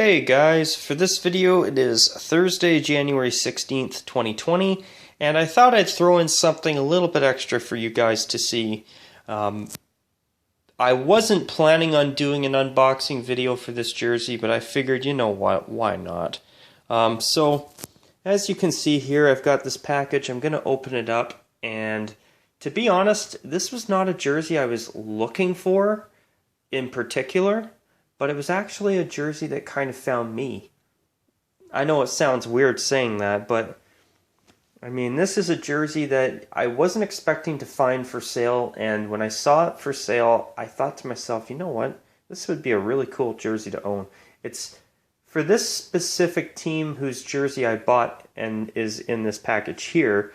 Hey guys, for this video it is Thursday, January 16th, 2020, and I thought I'd throw in something a little bit extra for you guys to see. I wasn't planning on doing an unboxing video for this jersey, but I figured, you know what, why not? So, as you can see here, I've got this package. I'm going to open it up, and to be honest, this was not a jersey I was looking for in particular. But it was actually a jersey that kind of found me. I know it sounds weird saying that, but I mean, this is a jersey that I wasn't expecting to find for sale, and when I saw it for sale, I thought to myself, you know what? This would be a really cool jersey to own. It's for this specific team whose jersey I bought and is in this package here.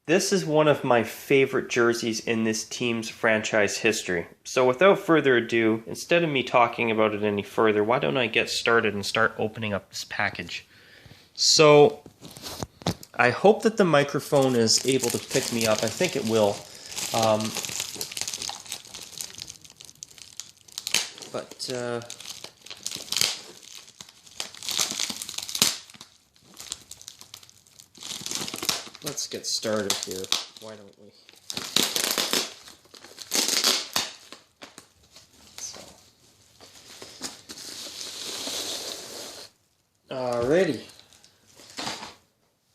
This is one of my favorite jerseys in this team's franchise history. So without further ado, instead of me talking about it any further, why don't I get started and start opening up this package? So I hope that the microphone is able to pick me up. I think it will. Let's get started here. Why don't we? Alrighty.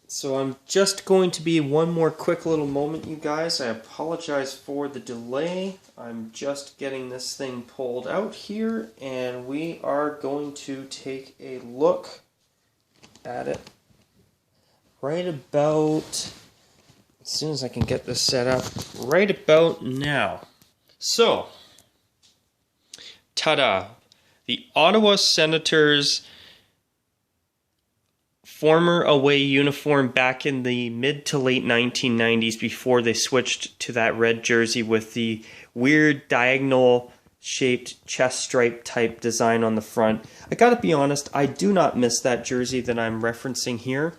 So I'm just going to be one more quick little moment, you guys. I apologize for the delay. I'm just getting this thing pulled out here, and we are going to take a look at it right about, as soon as I can get this set up, right about now. So, ta-da! The Ottawa Senators former away uniform back in the mid to late 1990s before they switched to that red jersey with the weird diagonal shaped chest stripe type design on the front. I gotta be honest, I do not miss that jersey that I'm referencing here.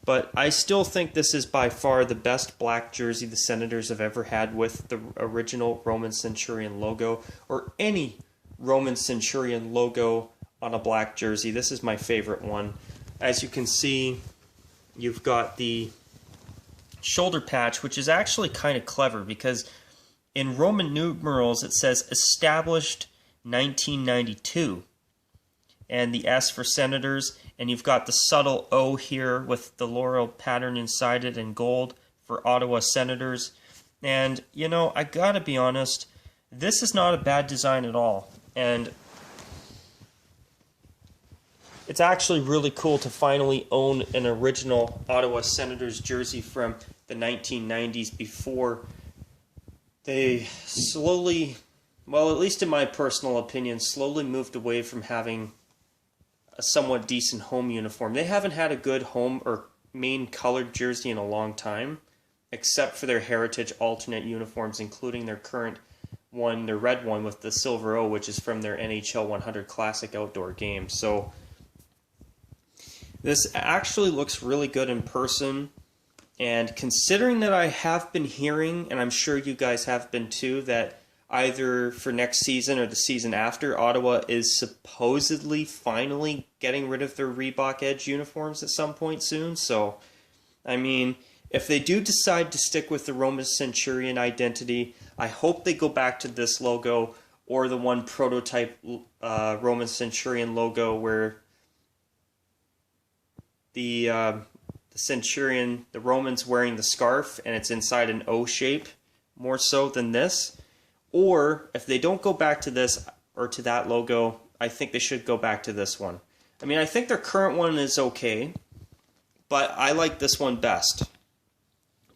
But I still think this is by far the best black jersey the Senators have ever had with the original Roman Centurion logo, or any Roman Centurion logo on a black jersey. This is my favorite one. As you can see, you've got the shoulder patch, which is actually kind of clever because in Roman numerals it says established 1992. And the S for Senators, and you've got the subtle O here with the laurel pattern inside it in gold for Ottawa Senators. And, you know, I gotta be honest, this is not a bad design at all. And it's actually really cool to finally own an original Ottawa Senators jersey from the 1990s before they slowly, well, at least in my personal opinion, slowly moved away from having a somewhat decent home uniform. They haven't had a good home or main colored jersey in a long time, except for their heritage alternate uniforms, including their current one, their red one with the silver O, which is from their NHL 100 Classic outdoor game. So this actually looks really good in person, and considering that I have been hearing, and I'm sure you guys have been too, that either for next season or the season after, Ottawa is supposedly finally getting rid of their Reebok Edge uniforms at some point soon. So, I mean, if they do decide to stick with the Roman Centurion identity, I hope they go back to this logo or the one prototype Roman Centurion logo where the Centurion, the Roman's wearing the scarf and it's inside an O shape more so than this. Or, if they don't go back to this, or to that logo, I think they should go back to this one. I mean, I think their current one is okay, but I like this one best.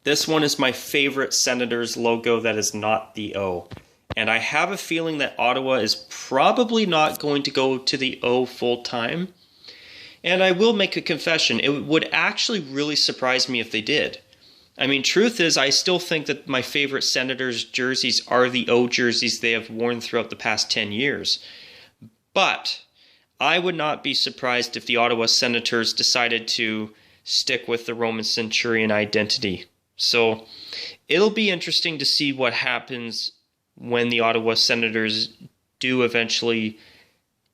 This one is my favorite Senators logo that is not the O. And I have a feeling that Ottawa is probably not going to go to the O full time. And I will make a confession, it would actually really surprise me if they did. I mean, truth is, I still think that my favorite Senators jerseys are the O jerseys they have worn throughout the past 10 years. But I would not be surprised if the Ottawa Senators decided to stick with the Roman Centurion identity. So it'll be interesting to see what happens when the Ottawa Senators do eventually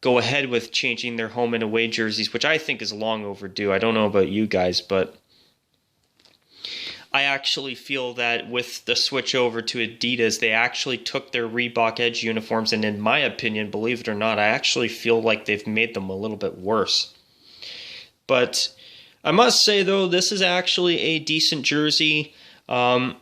go ahead with changing their home and away jerseys, which I think is long overdue. I don't know about you guys, but I actually feel that with the switch over to Adidas, they actually took their Reebok Edge uniforms, and in my opinion, believe it or not, I actually feel like they've made them a little bit worse. But I must say, though, this is actually a decent jersey. And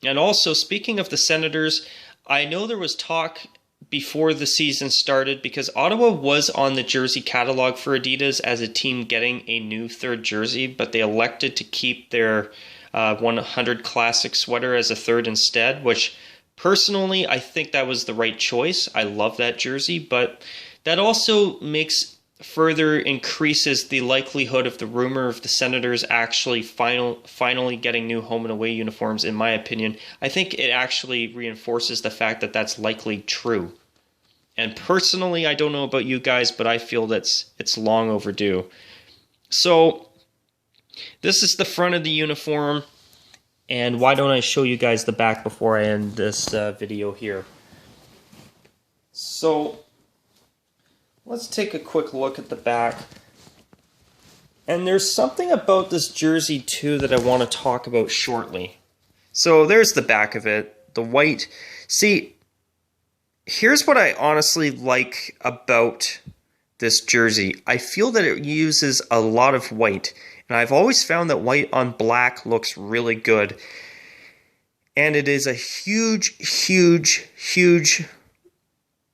also, speaking of the Senators, I know there was talk before the season started, because Ottawa was on the jersey catalog for Adidas as a team getting a new third jersey, but they elected to keep their 100 Classic sweater as a third instead, which personally I think that was the right choice. I love that jersey, but that also further increases the likelihood of the rumor of the Senators actually finally getting new home and away uniforms. In my opinion, I think it actually reinforces the fact that that's likely true. And personally, I don't know about you guys, but I feel it's long overdue. So this is the front of the uniform, and why don't I show you guys the back before I end this video here. So let's take a quick look at the back. And there's something about this jersey too that I want to talk about shortly. So there's the back of it, the white. See, here's what I honestly like about this jersey. I feel that it uses a lot of white. And I've always found that white on black looks really good. And it is a huge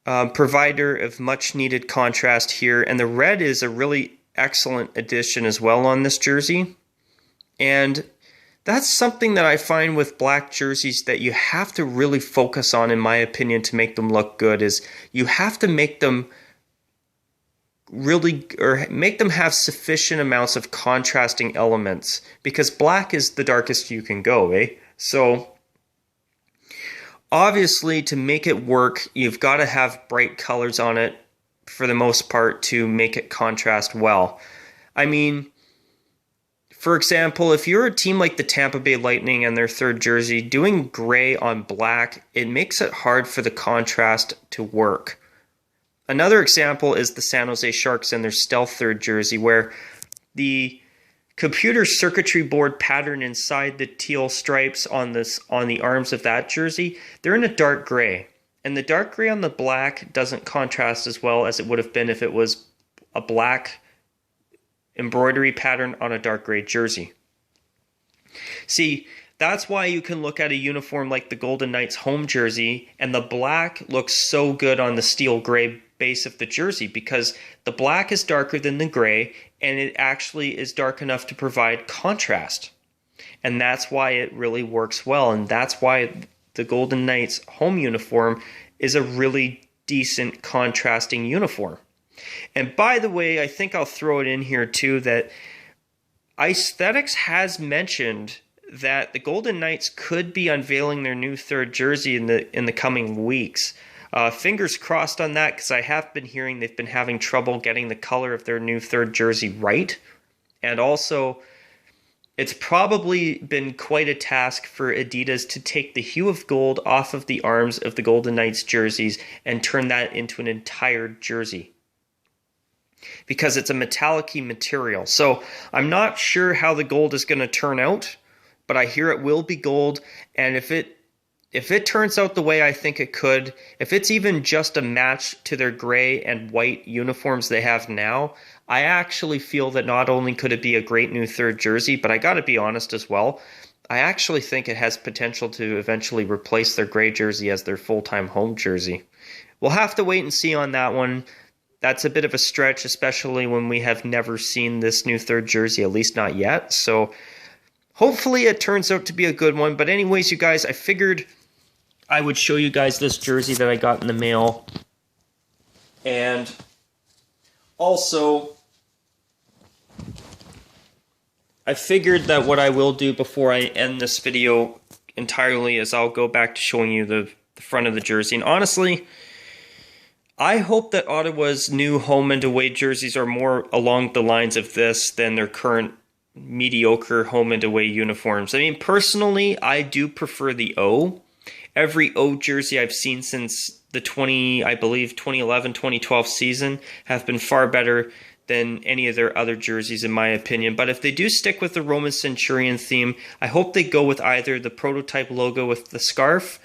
provider of much needed contrast here. And the red is a really excellent addition as well on this jersey. And that's something that I find with black jerseys that you have to really focus on, in my opinion, to make them look good, is you have to make them have sufficient amounts of contrasting elements, because black is the darkest you can go, eh? So obviously, to make it work, you've got to have bright colors on it for the most part to make it contrast well. I mean, for example, if you're a team like the Tampa Bay Lightning and their third jersey, doing gray on black, it makes it hard for the contrast to work. Another example is the San Jose Sharks and their stealth third jersey, where the computer circuitry board pattern inside the teal stripes on the arms of that jersey, they're in a dark gray. And the dark gray on the black doesn't contrast as well as it would have been if it was a black embroidery pattern on a dark gray jersey. See, that's why you can look at a uniform like the Golden Knights home jersey, and the black looks so good on the steel gray base of the jersey, because the black is darker than the gray, and it actually is dark enough to provide contrast. And that's why it really works well, and that's why the Golden Knights home uniform is a really decent contrasting uniform. And by the way, I think I'll throw it in here too that Aesthetics has mentioned that the Golden Knights could be unveiling their new third jersey in the coming weeks. Fingers crossed on that, because I have been hearing they've been having trouble getting the color of their new third jersey right. And also, it's probably been quite a task for Adidas to take the hue of gold off of the arms of the Golden Knights jerseys and turn that into an entire jersey, because it's a metallic-y material. So I'm not sure how the gold is going to turn out, but I hear it will be gold, and if it turns out the way I think it could, if it's even just a match to their gray and white uniforms they have now, I actually feel that not only could it be a great new third jersey, but I gotta be honest as well, I actually think it has potential to eventually replace their gray jersey as their full-time home jersey. We'll have to wait and see on that one. That's a bit of a stretch, especially when we have never seen this new third jersey, at least not yet. So hopefully it turns out to be a good one. But anyways, you guys, I figured I would show you guys this jersey that I got in the mail. And also, I figured that what I will do before I end this video entirely is I'll go back to showing you the front of the jersey. And honestly, I hope that Ottawa's new home and away jerseys are more along the lines of this than their current mediocre home and away uniforms. I mean, personally, I do prefer the O. every O jersey I've seen since the 2011, 2012 season have been far better than any of their other jerseys in my opinion. But if they do stick with the Roman Centurion theme, I hope they go with either the prototype logo with the scarf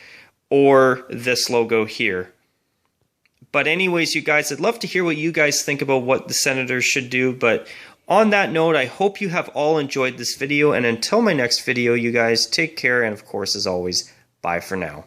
or this logo here. But anyways, you guys, I'd love to hear what you guys think about what the Senators should do. But on that note, I hope you have all enjoyed this video. And until my next video, you guys take care. And of course, as always, bye for now.